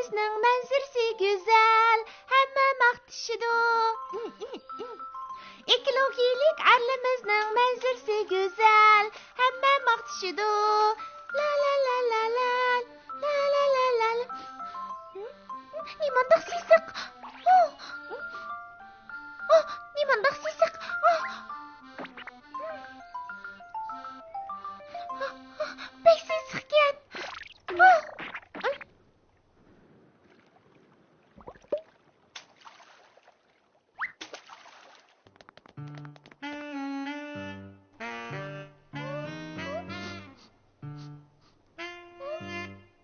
Mahallemizning manzarasi go'zal, hamma maqtashidi. Ekologiyalik arlimizning manzarasi go'zal, hamma maqtashidi. La la la la la. La la la la. Nimandaq sisiq. Nimandaq sisiq. Pek sisiqkan.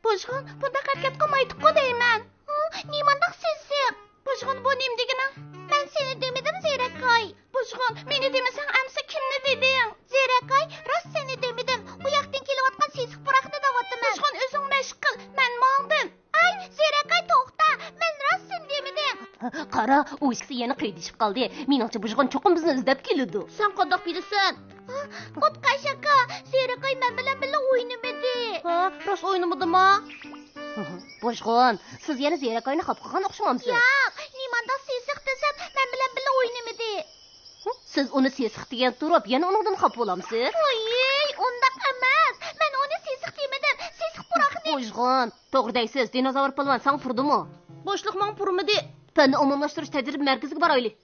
Boshqon, bunday harakat qilmaydi-ku deyman. Nimandaq sisiq. Boshqon, bu nim degani? Men seni demadim, Zerakay. Boshqon, meni demasang, amsa kimni deding? Zerakay, rost seni demadim. Bu yoqdan kelayotgan sisiq puraqni da'vatman. Boshqon, o'zing mashq qil. Men mangdim. Ay, Zerakay, to'xta. Men rost sen demadim. Qara, u ikkisi yana qaydishib qoldi. Meningcha Boshqon cho'qim bizni izlab keladi. Sen qandoq bilasan? Qo'tqa shaka, Zerakay men bilan birga o'ynamadi. Rost o'ynamadimi? Boshqon, siz yana Zerakayni xafa qilgan o'xshamamsiz? Yo'q, nimanda sesiq desam, men bilan birga o'ynamadi. Siz uni sesiq degan turib, yana uningdan xafa bo'lamsiz? Voy, undaq emas. Men uni sesiq demadim. Sesiq puraqni. Boshqon, to'g'ri deysiz. Dinozavr polvon sang purdimi? Boshliq men purmadi. Fanni umumlashtirish tajrib markaziga boraylik.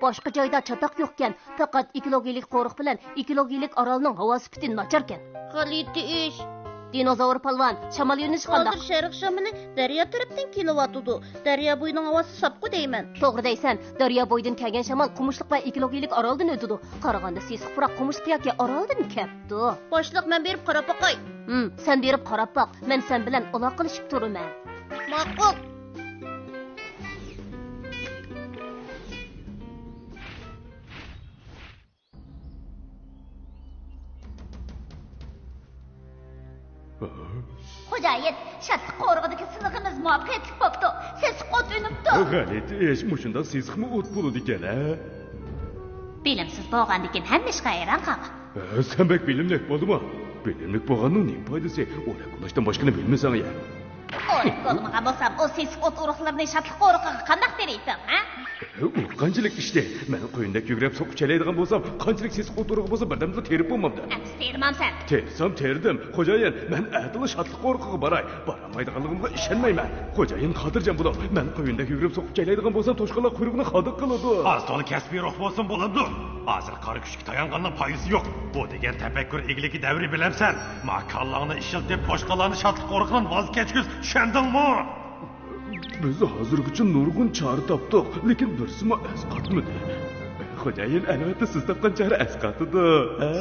Boshqa joyda chatoq yo'qkan, faqat ekologiyalik qo'riq bilan ekologiyalik orolning havo sifati nacharkan. G'alati ish. Dinozavr polvon, shamol yo'nishi qanday? Hozir sharq shamoli daryo tarafdan kelyotdi. Daryo bo'yining havosi sopqu deyman. To'g'ri deysan, daryo bo'yidan kelgan shamol qumushliq va ekologiyalik oroldan o'tdi. Qaraganda sesiq puroq qumushliq yoki oroldan keldi. Boshliq, men berib qarab boqay. Sen berib qarab boq. Men sen bilan aloqalashib turaman. Ma'qul. Xo'jayin, shattiq qo'rg'idagi sinig'imiz muvaffaqiyatli bo'pti. Sesiq o't unibdi. G'alati ish, mushunda sesiqmi o't bo'ladi ekan-a? Bilimsiz bo'lgandikin hamma ishga hayron qoldi. Sen bek bilimlik bo'ldimi? Bilimlik bo'lganning ne foydasi? O'ylab ko'rishdan boshqani bilmasang ya. O'ylab ko'rmagan bo'lsam, o sesiq o't urug'larini shattiq qo'rg'iga qanday beraysan, ha? U qanchalik ishda? Men qo'yinda ko'grab so'qchalaydigan bo'lsam, qanchalik sesiq o't urug'i bo'lsa, birdamda terib bo'lmamdi. Amsi termamsan. Tersam terdim. Xo'jayin, men atili shatliq qo'rg'iga boray. Boramaydiganligimga ishonmayman. Xo'jayin xotirjam bo'ling. Men qo'yinda ko'grab so'qchalaydigan bo'lsam, toshqinlar quyrug'ini xodiq qiladi. Azdoni kasbiy ruh bo'lsin bo'ladi. Hozir qari kuchga tayanganning foydasi yo'q. Bu degan tafakkur egligi davri bilamsan. Makallangni ishiltib, boshqalarni shatliq qo'rg'idan voz kechguz, tushundingmi? Biz hozirgacha nurg'un chora topdik, lekin birsimi asqatmadi. Xo'jayin, albatta siz topgan chora asqatidi, ha?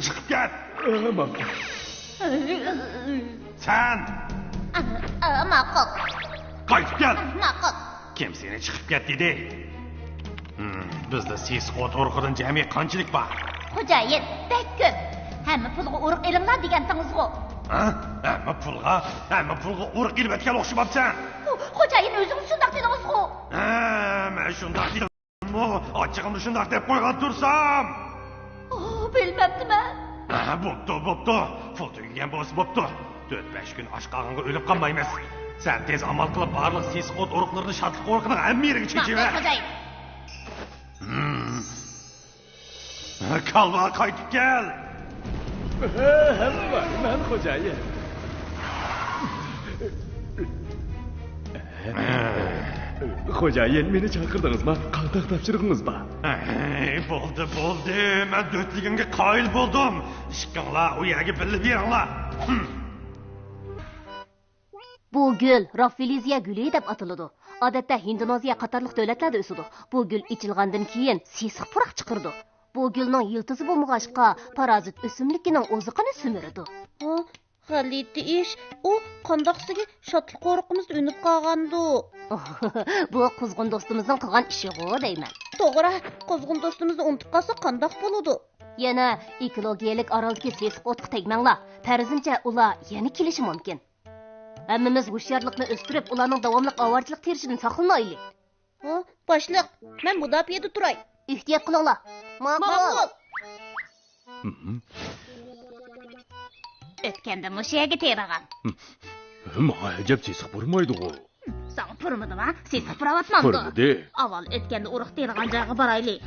Chiqib ket. Ma'qul. Sen Ma'qul. qaytib kel. Ma'qul. Kim seni chiqib ket dedi? Bizda sesiq o't urug'idan jami qanchalik bor? Xo'jayin, bek ko'p. Hamma pulga urug' ilinglar degansiz-ku. Hamma pulga urug' ilib o'tgan o'xshamabsan. Xo'jayin o'zing shundoq dedingiz-ku. Men shundoq dedim-mi? Ochig'imni shundoq deb qo'ygan tursam. Bilmabdiman. Bo'pti. Pul tugagan bo'lsa bo'pti. 4-5 kun och qolganga o'lib qolmaymiz. Sen tez amal qilib barliq sesiq o't urug'larini shatliq qo'rqining hamma yeriga chechiver. Xo'jayin. Kalva qaytib kel. Hamma, men xo'jayin. Xo'jayin, meni chaqirdingizmi? Qanday topshirig'ingiz bor? Bo'ldi. Men do'stligimga qoyil bo'ldim. Ishqinglar, u yerga bilib beringlar. Bu gul Raffleziya guli deb ataladi. Odatda Indoneziya qatorliq davlatlarda o'sadi. Bu gul ichilgandan keyin sesiq puroq chiqardi. Bu gulning yiltizi bo'lmag'achqa parazit o'simlikning o'ziqini simiradi. G'alati ish. U qandoqsiga shatliq qo'rqimizni unib qolgandi. Bu quzg'un do'stimizning qilgan ishi-ku deyman. To'g'ri, quzg'un do'stimizni unutib qolsa qandoq bo'ladi? Yana ekologiyalik orolga sesiq o'tqa tegmanglar. Farzimcha ular yana kelishi mumkin. Hammamiz hushyorlikni o'stirib, ularning davomli ovorchilik terishidan saqlanaylik. Boshliq, men mudofiyada turay. Ehtiyot qilinglar. Ma'qul. O'tganda mushaga teragan. Ma ajab sesiq bo'lmaydi u. Sana purmadimi? Siz puravatmamdi. Purmadi. Avval o'tganda urug' teragan joyga boraylik.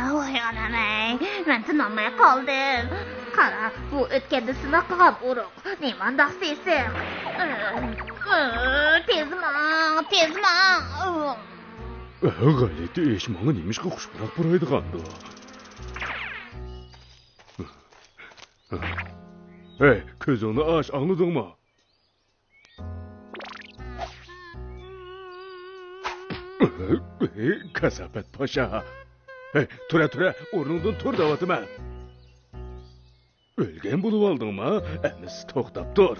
Voy onamay, men tinolmay qoldim. Qara, bu o'tganda sinoq qilgan urug'. Nimandaq sesiq. Tezman. G'alati eshmog'i nemishqa xushpurak buraydigandu. Hey, ko'zingni och, angladingmi? Kasofat pasha. Hey, tura, o'rningdan tur davotiman. O'lgan bo'lib oldingmi? Endi to'xtab tur.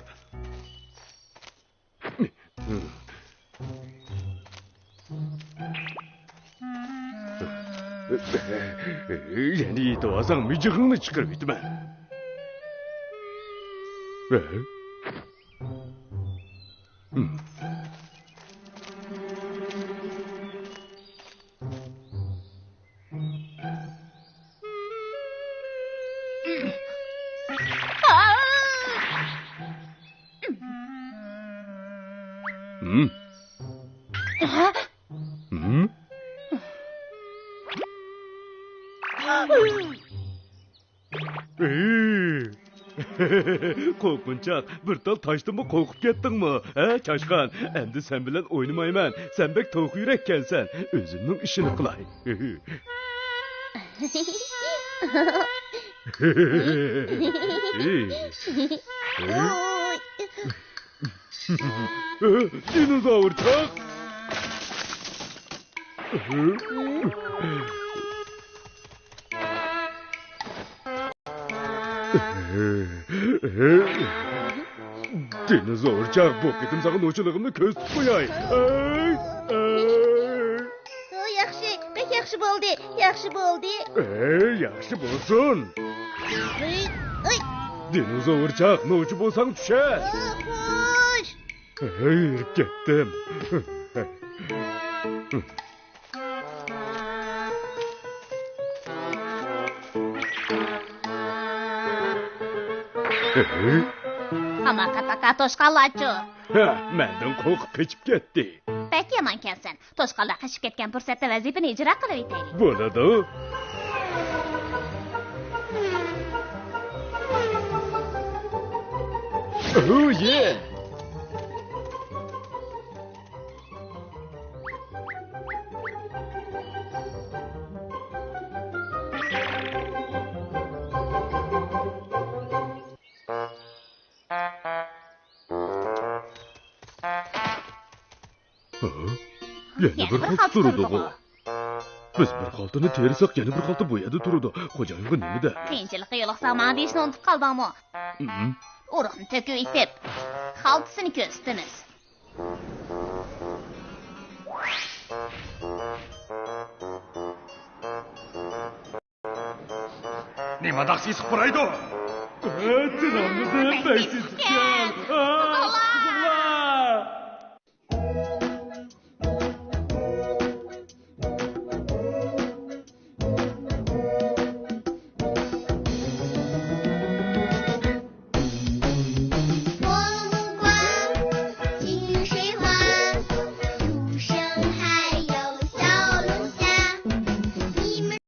Yana yetib olsang mijig'ingni chiqarib yutaman. Qo'rqinchoq, bir tal tashdimi qo'rqib ketdingmi? Chashqan, endi sen bilan o'ynamayman. Sen bek to'q yurakkansan. O'zimning ishini qilay. Dinozavrchaq. Dinozavr bu ketim sana no'chiligimni ko'z tutib qo'yay. Yaxshi, pek yaxshi bo'ldi. Yaxshi bo'ldi. Yaxshi bo'lsin. Oy, Dinozavr no'chi bo'lsang tushar. xo'sh. Ketdim. Hamakataka toshqalachu. Mendan qo'rqib qochib ketdi. Pek yomonkansan. Toshqallar qishib ketgan fursatda vazifani ijro qilib yetaylik. Bo'ladi. Oh yeah. Yana bir xalta turdi bu. Biz bir xaltani terisak, yana bir xalta bu yerda turdi. Xo'jayinga nimada? Qiyinchilikqa yo'liqsam, deyishni unutib qoldingmi? Urug'ni to'kib yetib, xaltasini ko'rsatamiz. Nimadan siz quraydi? Tinamni deb, siz